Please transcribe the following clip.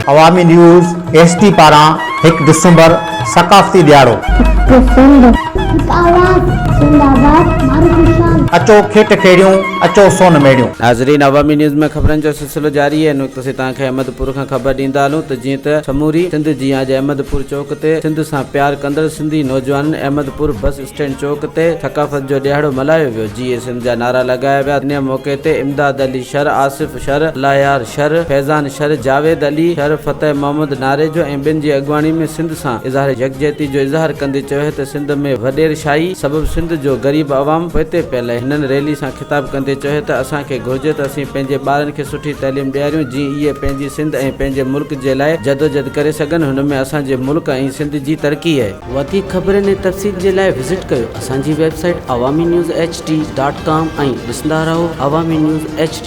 अवामी news ST पारां 1 December सकाफ़ती दिहाड़ो। अचो खेट खेड़ियूं, अचो सोन मेड़ियूं। नाज़रीन, अवामी न्यूज़ में खबरन जो सिलसिलो जारी है। नुक़्ते से तव्हांखे अहमदपुर खां ख़बर ॾींदा हलूं त जीअं त समूरी सिंध जी आज अहमदपुर चौक ते सिंध सां प्यार कंदड़ सिंधी नौजवाननि अहमदपुर बस स्टैंड चौक ते थकाफ़त जो ॾियाड़ो मल्हायो वियो। जीअं सिंध जा नारा लगाया विया। इन मौक़े ते इमदाद अली शर, आसिफ शर, लायार शर, फैज़ान शर, जावेद अली शर, फतेह मोहम्मद नारे जो ऐं ॿिनि जी अॻुवाणी में सिंध सां इज़हार यकजहती जो इज़हार कंदे चयो त सिंध में वॾेर शाही सबबु सिंध जो ग़रीब अवाम पोइते पियल आहे। हिननि रैली सां ख़िताब कंदे चयो त असांखे घुर्जे त असीं पंहिंजे ॿारनि खे सुठी तइलीम ॾियारियूं जीअं इहे पंहिंजी सिंध ऐं पंहिंजे मुल्क जे लाइ जदोजहद करे सघनि। हुन में असांजे मुल्क ऐं सिंध जी तरक़ी आहे। वधीक ख़बरनि ऐं तफ़सील जे लाइ विज़िट कयो असांजी वेबसाइट awamiNewsHD.com ऐं ॾिसंदा रहो अवामी न्यूज़ HD।